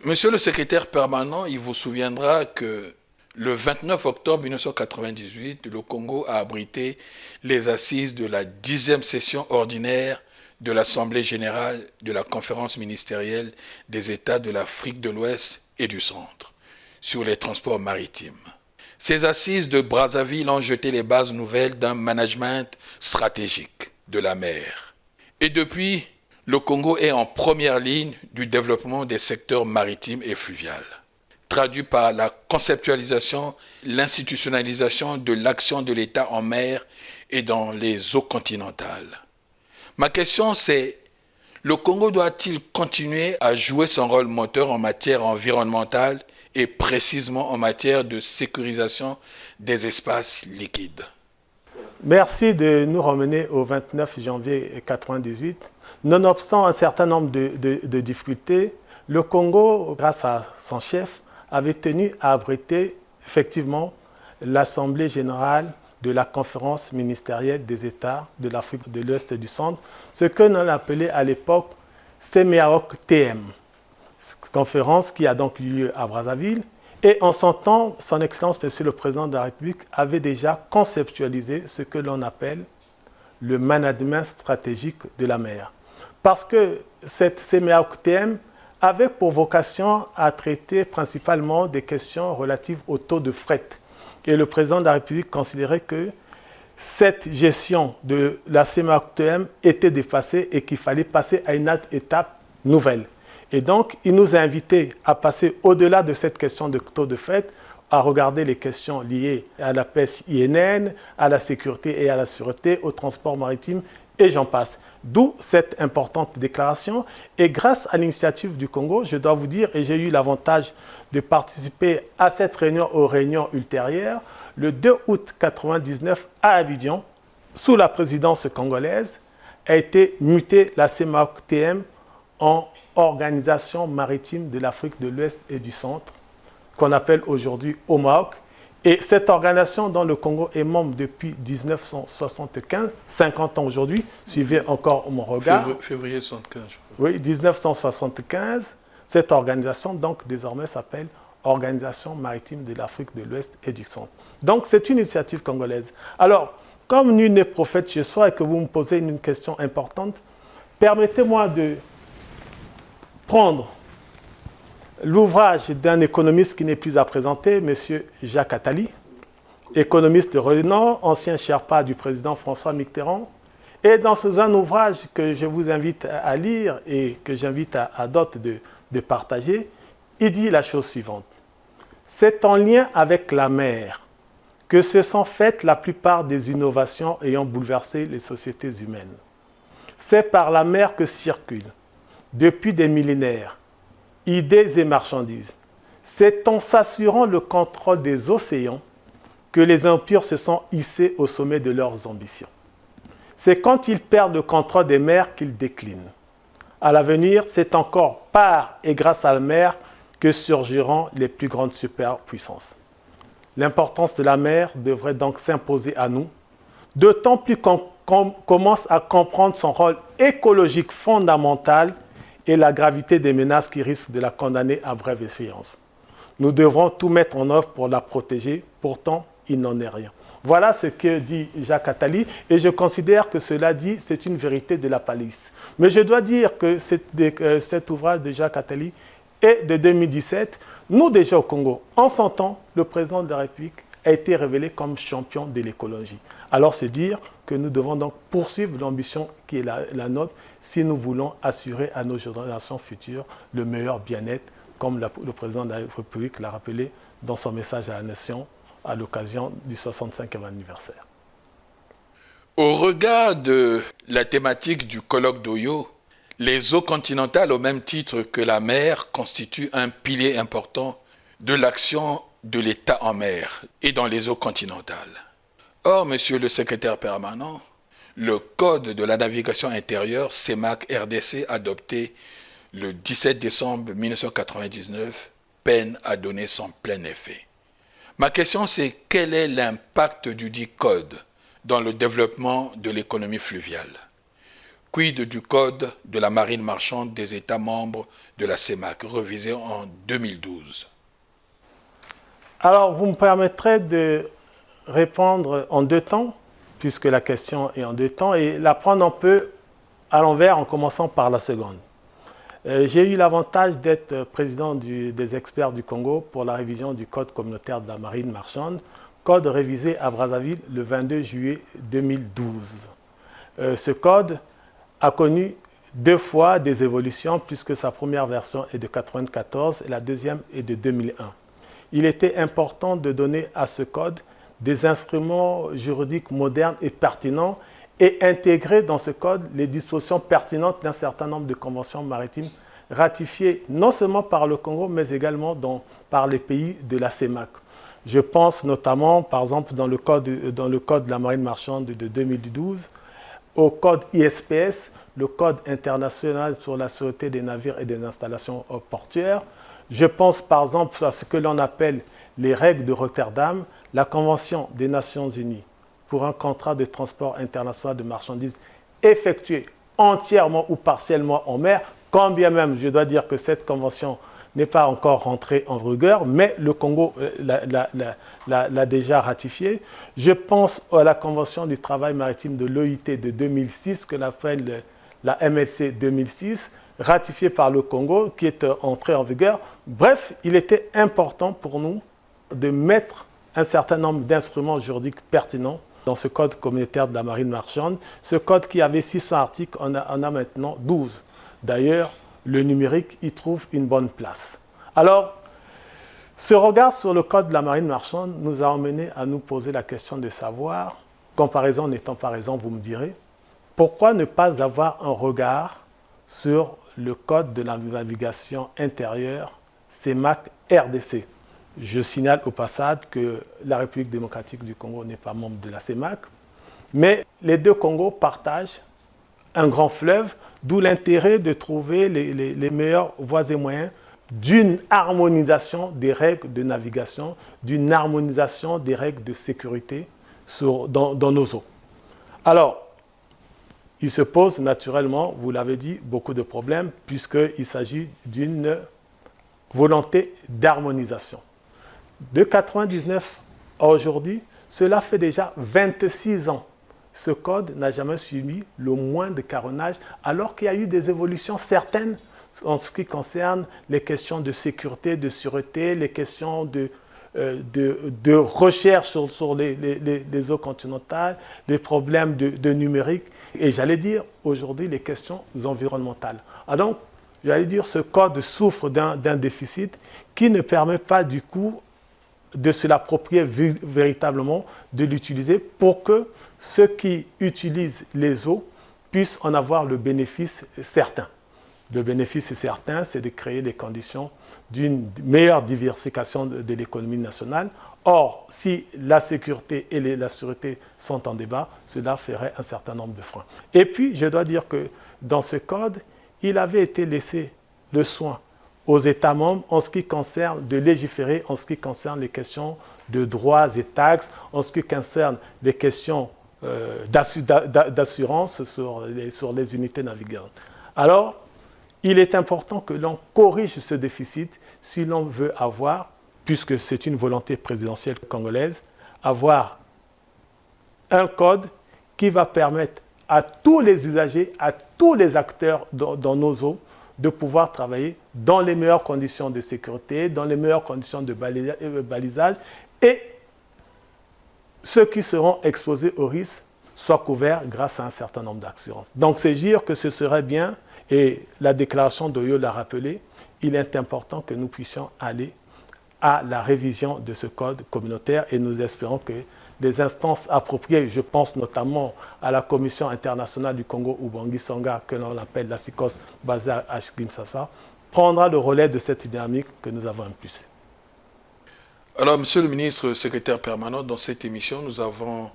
Monsieur le secrétaire permanent, il vous souviendra que le 29 octobre 1998, le Congo a abrité les assises de la 10e session ordinaire de l'Assemblée générale de la conférence ministérielle des États de l'Afrique de l'Ouest et du Centre sur les transports maritimes. Ces assises de Brazzaville ont jeté les bases nouvelles d'un management stratégique de la mer. Et depuis, le Congo est en première ligne du développement des secteurs maritimes et fluviaux, traduit par la conceptualisation, l'institutionnalisation de l'action de l'État en mer et dans les eaux continentales. Ma question c'est, le Congo doit-il continuer à jouer son rôle moteur en matière environnementale et précisément en matière de sécurisation des espaces liquides? Merci de nous ramener au 29 janvier 1998. Nonobstant un certain nombre de difficultés, le Congo, grâce à son chef, avait tenu à abriter effectivement l'Assemblée générale de la conférence ministérielle des États de l'Afrique de l'Ouest et du Centre, ce que l'on appelait à l'époque CEMEAOC-TM, conférence qui a donc eu lieu à Brazzaville. Et en son temps, son Excellence, Monsieur le Président de la République, avait déjà conceptualisé ce que l'on appelle le management stratégique de la mer. Parce que cette CEMEAOC-TM avait pour vocation à traiter principalement des questions relatives au taux de fret. Et le Président de la République considérait que cette gestion de la CEMEAOC-TM était dépassée et qu'il fallait passer à une autre étape nouvelle. Et donc, il nous a invités à passer au-delà de cette question de taux de fret, à regarder les questions liées à la pêche INN, à la sécurité et à la sûreté, au transport maritime, et j'en passe. D'où cette importante déclaration. Et grâce à l'initiative du Congo, je dois vous dire, et j'ai eu l'avantage de participer à cette réunion, aux réunions ultérieures, le 2 août 1999 à Abidjan, sous la présidence congolaise, a été mutée la CEMEAOC-TM en Organisation maritime de l'Afrique de l'Ouest et du Centre, qu'on appelle aujourd'hui OMAOC. Et cette organisation dont le Congo est membre depuis 1975, 50 ans aujourd'hui, suivez encore mon regard. Février 75, je crois. Oui, 1975, cette organisation donc désormais s'appelle Organisation maritime de l'Afrique de l'Ouest et du Centre. Donc c'est une initiative congolaise. Alors, comme nul n'est prophète chez soi et que vous me posez une question importante, permettez-moi de prendre l'ouvrage d'un économiste qui n'est plus à présenter, M. Jacques Attali, économiste de renom, ancien Sherpa du président François Mitterrand. Et dans un ouvrage que je vous invite à lire et que j'invite à d'autres de partager, il dit la chose suivante. C'est en lien avec la mer que se sont faites la plupart des innovations ayant bouleversé les sociétés humaines. C'est par la mer que circulent, depuis des millénaires, idées et marchandises. C'est en s'assurant le contrôle des océans que les empires se sont hissés au sommet de leurs ambitions. C'est quand ils perdent le contrôle des mers qu'ils déclinent. À l'avenir, c'est encore par et grâce à la mer que surgiront les plus grandes superpuissances. L'importance de la mer devrait donc s'imposer à nous, d'autant plus qu'on commence à comprendre son rôle écologique fondamental et la gravité des menaces qui risquent de la condamner à brève échéance. Nous devrons tout mettre en œuvre pour la protéger, pourtant il n'en est rien. Voilà ce que dit Jacques Attali, et je considère que cela dit, c'est une vérité de la palisse. Mais je dois dire que cet ouvrage de Jacques Attali est de 2017. Nous, déjà au Congo, en son temps, le président de la République a été révélé comme champion de l'écologie. Alors c'est dire que nous devons donc poursuivre l'ambition qui est la nôtre si nous voulons assurer à nos générations futures le meilleur bien-être, comme le président de la République l'a rappelé dans son message à la nation à l'occasion du 65e anniversaire. Au regard de la thématique du colloque d'Oyo, les eaux continentales, au même titre que la mer, constituent un pilier important de l'action de l'État en mer et dans les eaux continentales. Or, monsieur le secrétaire permanent, le Code de la navigation intérieure CEMAC-RDC adopté le 17 décembre 1999 peine à donner son plein effet. Ma question c'est quel est l'impact du dit code dans le développement de l'économie fluviale? Quid du Code de la marine marchande des États membres de la CEMAC, révisé en 2012? Alors, vous me permettrez de répondre en deux temps, puisque la question est en deux temps, et la prendre un peu à l'envers en commençant par la seconde. J'ai eu l'avantage d'être président des experts du Congo pour la révision du Code communautaire de la marine marchande, code révisé à Brazzaville le 22 juillet 2012. Ce code a connu deux fois des évolutions, puisque sa première version est de 1994 et la deuxième est de 2001. Il était important de donner à ce code des instruments juridiques modernes et pertinents et intégrer dans ce code les dispositions pertinentes d'un certain nombre de conventions maritimes ratifiées non seulement par le Congo, mais également par les pays de la CEMAC. Je pense notamment, par exemple, dans le code de la marine marchande de 2012, au code ISPS, le Code international sur la sûreté des navires et des installations portuaires. Je pense par exemple à ce que l'on appelle les règles de Rotterdam, la Convention des Nations Unies pour un contrat de transport international de marchandises effectué entièrement ou partiellement en mer, quand bien même je dois dire que cette convention n'est pas encore rentrée en vigueur, mais le Congo l'a déjà ratifiée. Je pense à la Convention du travail maritime de l'OIT de 2006, que l'on appelle la MLC 2006, ratifiée par le Congo, qui est entrée en vigueur. Bref, il était important pour nous de mettre un certain nombre d'instruments juridiques pertinents dans ce code communautaire de la marine marchande. Ce code qui avait 600 articles en a maintenant 12. D'ailleurs, le numérique y trouve une bonne place. Alors, ce regard sur le code de la marine marchande nous a amené à nous poser la question de savoir, comparaison n'étant pas raison, vous me direz, pourquoi ne pas avoir un regard sur le code de la navigation intérieure CEMAC RDC? Je signale au passage que la République démocratique du Congo n'est pas membre de la CEMAC, mais les deux Congos partagent un grand fleuve, d'où l'intérêt de trouver les meilleures voies et moyens d'une harmonisation des règles de navigation, d'une harmonisation des règles de sécurité dans nos eaux. Alors, il se pose naturellement, vous l'avez dit, beaucoup de problèmes, puisqu'il s'agit d'une volonté d'harmonisation. De 1999 à aujourd'hui, cela fait déjà 26 ans. Ce code n'a jamais subi le moindre caronnage, alors qu'il y a eu des évolutions certaines en ce qui concerne les questions de sécurité, de sûreté, les questions de recherche sur les eaux continentales, les problèmes de numérique, et j'allais dire aujourd'hui les questions environnementales. Donc, j'allais dire ce code souffre d'un déficit qui ne permet pas du coup de se l'approprier véritablement, de l'utiliser pour que ceux qui utilisent les eaux puissent en avoir le bénéfice certain. Le bénéfice certain, c'est de créer les conditions d'une meilleure diversification de l'économie nationale. Or, si la sécurité et la sûreté sont en débat, cela ferait un certain nombre de freins. Et puis, je dois dire que dans ce code, il avait été laissé le soin aux États membres en ce qui concerne de légiférer, en ce qui concerne les questions de droits et taxes, en ce qui concerne les questions d'assurance sur les unités navigables. Alors, il est important que l'on corrige ce déficit si l'on veut avoir, puisque c'est une volonté présidentielle congolaise, avoir un code qui va permettre à tous les usagers, à tous les acteurs dans nos eaux, de pouvoir travailler dans les meilleures conditions de sécurité, dans les meilleures conditions de balisage, et ceux qui seront exposés au risque soient couverts grâce à un certain nombre d'assurances. Donc c'est dire que ce serait bien, et la déclaration d'Oyo l'a rappelé, il est important que nous puissions aller à la révision de ce code communautaire, et nous espérons que les instances appropriées, je pense notamment à la Commission internationale du Congo Ubangi-Sanga, que l'on appelle la CICOS basée à Kinshasa, prendra le relais de cette dynamique que nous avons impulsée. Alors, Monsieur le ministre secrétaire permanent, dans cette émission, nous avons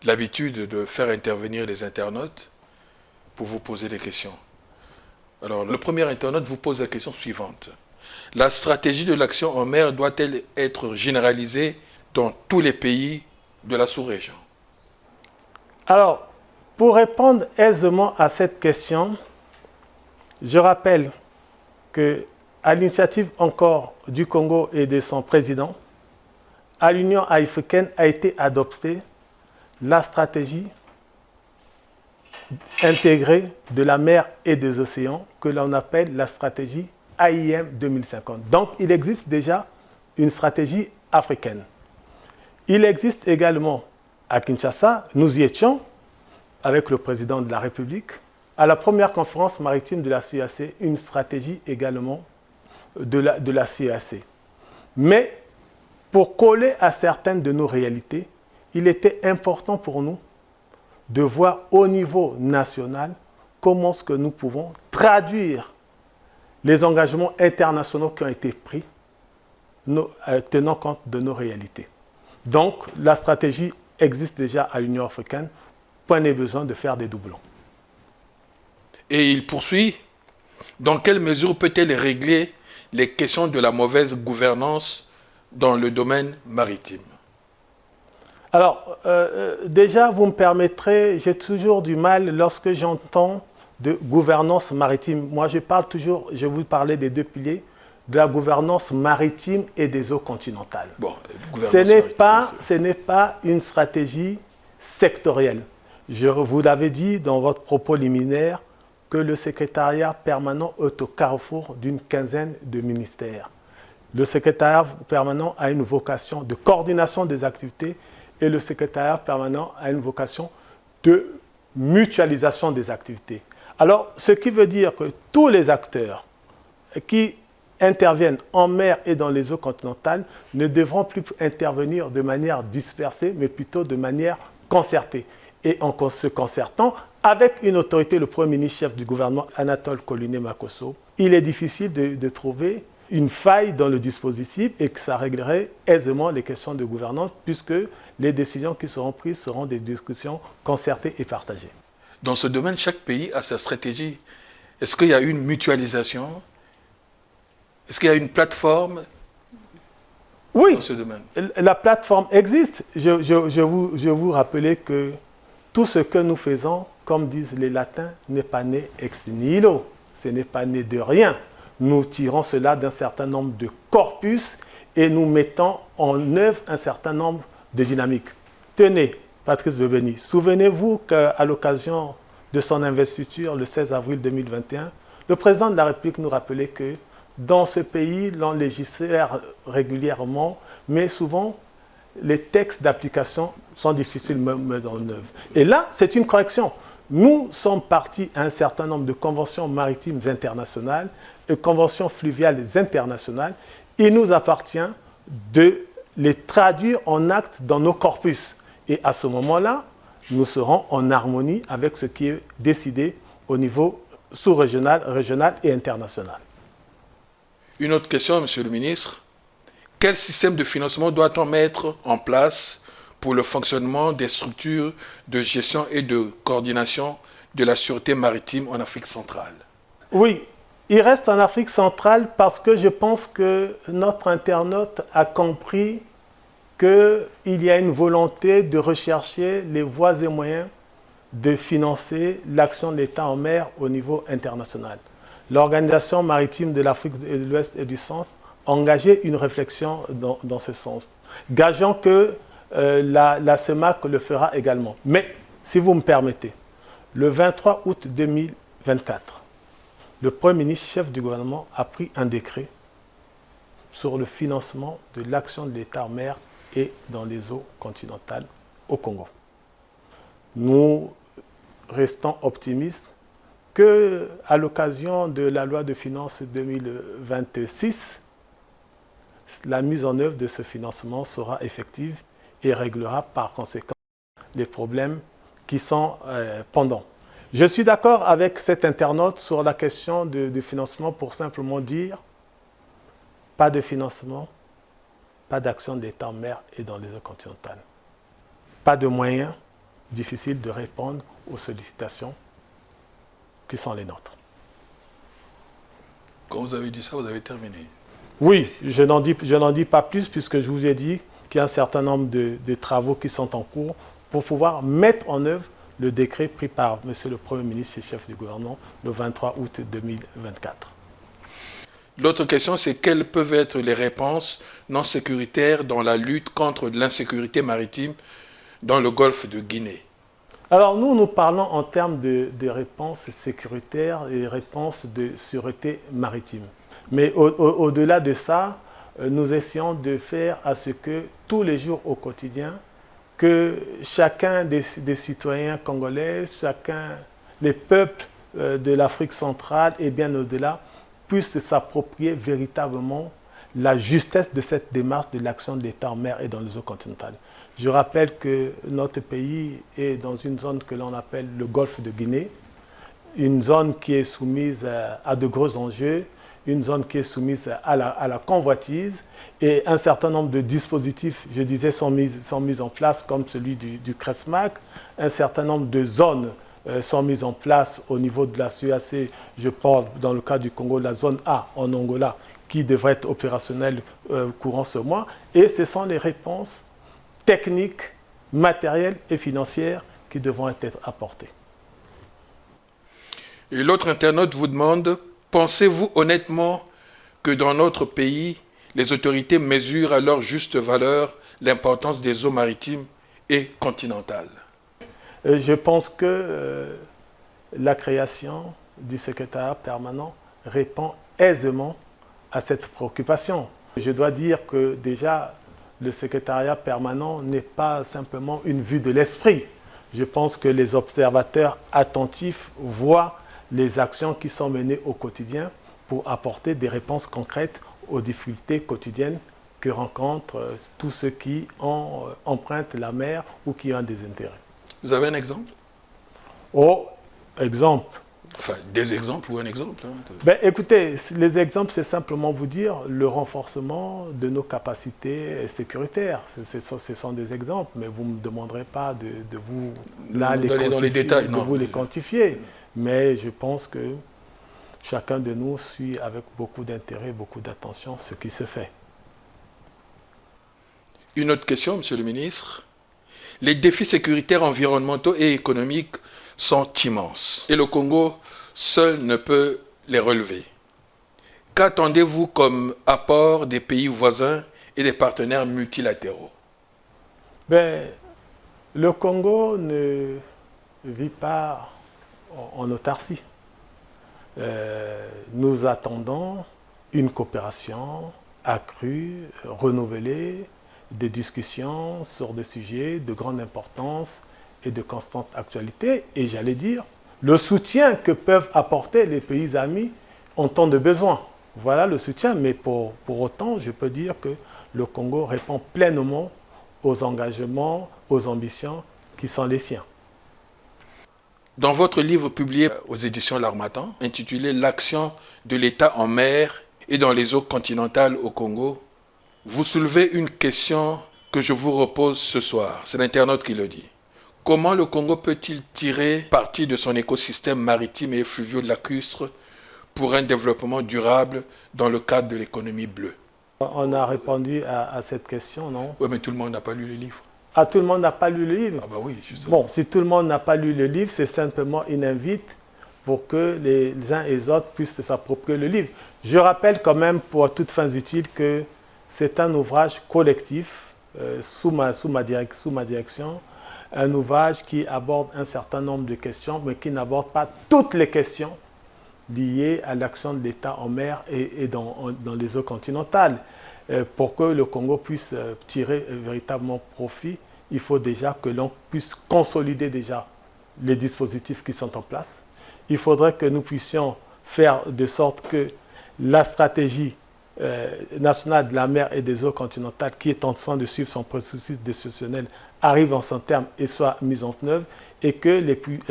l'habitude de faire intervenir les internautes pour vous poser des questions. Alors, le premier internaute vous pose la question suivante. La stratégie de l'action en mer doit-elle être généralisée dans tous les pays de la sous-région? Alors, Pour répondre aisément à cette question, je rappelle qu'à l'initiative encore du Congo et de son président, à l'Union africaine a été adoptée la stratégie intégrée de la mer et des océans que l'on appelle la stratégie AIM 2050. Donc, il existe déjà une stratégie africaine. Il existe également à Kinshasa, nous y étions avec le président de la République, à la première conférence maritime de la CEAC, une stratégie également de la CEAC. Mais pour coller à certaines de nos réalités, il était important pour nous de voir au niveau national comment est-ce que nous pouvons traduire les engagements internationaux qui ont été pris tenant compte de nos réalités. Donc, la stratégie existe déjà à l'Union africaine, point n'est besoin de faire des doublons. Et il poursuit, dans quelle mesure peut-elle régler les questions de la mauvaise gouvernance dans le domaine maritime? Alors, déjà, vous me permettrez, j'ai toujours du mal lorsque j'entends de gouvernance maritime. Moi, je vous parlais des deux piliers, de la gouvernance maritime et des eaux continentales. Bon, ce n'est pas une stratégie sectorielle. Je vous l'avais dit dans votre propos liminaire que le secrétariat permanent est au carrefour d'une quinzaine de ministères. Le secrétariat permanent a une vocation de coordination des activités et le secrétariat permanent a une vocation de mutualisation des activités. Alors, ce qui veut dire que tous les acteurs qui interviennent en mer et dans les eaux continentales ne devront plus intervenir de manière dispersée, mais plutôt de manière concertée. Et en se concertant avec une autorité, le Premier ministre chef du gouvernement, Anatole Koliné-Makosso, il est difficile de trouver une faille dans le dispositif et que ça réglerait aisément les questions de gouvernance puisque les décisions qui seront prises seront des discussions concertées et partagées. Dans ce domaine, chaque pays a sa stratégie. Est-ce qu'il y a une mutualisation? Est-ce qu'il y a une plateforme? Oui, dans ce domaine? La plateforme existe. Je vous rappelais que tout ce que nous faisons, comme disent les latins, n'est pas né ex nihilo. Ce n'est pas né de rien. Nous tirons cela d'un certain nombre de corpus et nous mettons en œuvre un certain nombre de dynamiques. Tenez, Patrice Bebeni, souvenez-vous qu'à l'occasion de son investiture le 16 avril 2021, le président de la République nous rappelait que dans ce pays, l'on légifère régulièrement, mais souvent, les textes d'application sont difficiles à mettre en œuvre. Et là, c'est une correction. Nous sommes partis à un certain nombre de conventions maritimes internationales et conventions fluviales internationales. Il nous appartient de les traduire en actes dans nos corpus. Et à ce moment-là, nous serons en harmonie avec ce qui est décidé au niveau sous-régional, régional et international. Une autre question, Monsieur le ministre. Quel système de financement doit-on mettre en place pour le fonctionnement des structures de gestion et de coordination de la sûreté maritime en Afrique centrale? Oui, il reste en Afrique centrale parce que je pense que notre internaute a compris qu'il y a une volonté de rechercher les voies et moyens de financer l'action de l'État en mer au niveau international. L'Organisation maritime de l'Afrique de l'Ouest et du Centre a engagé une réflexion dans ce sens. Gageons que la CEMAC le fera également. Mais, si vous me permettez, le 23 août 2024, le Premier ministre chef du gouvernement a pris un décret sur le financement de l'action de l'État en mer et dans les eaux continentales au Congo. Nous restons optimistes qu'à l'occasion de la loi de finances 2026, la mise en œuvre de ce financement sera effective et réglera par conséquent les problèmes qui sont pendants. Je suis d'accord avec cet internaute sur la question du financement pour simplement dire pas de financement, pas d'action de l'État en mer et dans les eaux continentales. Pas de moyens, difficile de répondre aux sollicitations qui sont les nôtres. Quand vous avez dit ça, vous avez terminé. Oui, je n'en dis pas plus puisque je vous ai dit qu'il y a un certain nombre de travaux qui sont en cours pour pouvoir mettre en œuvre le décret pris par M. le Premier ministre et chef du gouvernement le 23 août 2024. L'autre question, c'est quelles peuvent être les réponses non sécuritaires dans la lutte contre l'insécurité maritime dans le golfe de Guinée? Alors nous parlons en termes de réponses sécuritaires et réponses de sûreté maritime. Mais au-delà de ça, nous essayons de faire à ce que tous les jours au quotidien, que chacun des citoyens congolais, les peuples de l'Afrique centrale et bien au-delà, puissent s'approprier véritablement la justesse de cette démarche de l'action de l'État en mer et dans les eaux continentales. Je rappelle que notre pays est dans une zone que l'on appelle le golfe de Guinée, une zone qui est soumise à de gros enjeux, une zone qui est soumise à la convoitise, et un certain nombre de dispositifs, je disais, sont mis en place, comme celui du CRESMAC. Un certain nombre de zones sont mises en place au niveau de la CEAC. Je parle dans le cas du Congo, la zone A en Angola, qui devrait être opérationnelle courant ce mois. Et ce sont les réponses techniques, matérielles et financières qui devront être apportées. Et l'autre internaute vous demande, pensez-vous honnêtement que dans notre pays, les autorités mesurent à leur juste valeur l'importance des eaux maritimes et continentales? Je pense que la création du secrétariat permanent répond aisément à cette préoccupation. Je dois dire que déjà, le secrétariat permanent n'est pas simplement une vue de l'esprit. Je pense que les observateurs attentifs voient les actions qui sont menées au quotidien pour apporter des réponses concrètes aux difficultés quotidiennes que rencontrent tous ceux qui empruntent la mer ou qui ont des intérêts. Vous avez un exemple? Oh, exemple. Enfin, des exemples ou un exemple Ben, écoutez, les exemples, c'est simplement vous dire le renforcement de nos capacités sécuritaires. Ce sont des exemples, mais vous ne me demanderez pas de vous les quantifier. Mais je pense que chacun de nous suit avec beaucoup d'intérêt, beaucoup d'attention ce qui se fait. Une autre question, Monsieur le ministre. Les défis sécuritaires, environnementaux et économiques sont immenses. Et le Congo seul ne peut les relever. Qu'attendez-vous comme apport des pays voisins et des partenaires multilatéraux? Ben, le Congo ne vit pas en autarcie. Nous attendons une coopération accrue, renouvelée, des discussions sur des sujets de grande importance et de constante actualité. Et j'allais dire, le soutien que peuvent apporter les pays amis en temps de besoin. Voilà le soutien, mais pour autant, je peux dire que le Congo répond pleinement aux engagements, aux ambitions qui sont les siens. Dans votre livre publié aux éditions L'Harmattan, intitulé « L'action de l'État en mer et dans les eaux continentales au Congo », vous soulevez une question que je vous repose ce soir. C'est l'internaute qui le dit. Comment le Congo peut-il tirer parti de son écosystème maritime et fluvio-lacustre pour un développement durable dans le cadre de l'économie bleue? On a répondu à cette question, non? Oui, mais tout le monde n'a pas lu le livre. Ah, tout le monde n'a pas lu le livre? Ah bah oui, justement. Bon, si tout le monde n'a pas lu le livre, c'est simplement une invite pour que les uns et les autres puissent s'approprier le livre. Je rappelle quand même, pour toutes fins utiles, que c'est un ouvrage collectif, sous ma direction, un ouvrage qui aborde un certain nombre de questions, mais qui n'aborde pas toutes les questions liées à l'action de l'État en mer et dans les eaux continentales. Pour que le Congo puisse tirer véritablement profit, il faut déjà que l'on puisse consolider déjà les dispositifs qui sont en place. Il faudrait que nous puissions faire de sorte que la stratégie nationale de la mer et des eaux continentales, qui est en train de suivre son processus décisionnel, arrive en son terme et soit mise en œuvre, et que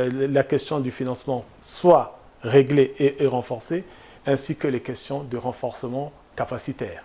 la question du financement soit réglée et renforcée, ainsi que les questions de renforcement capacitaire.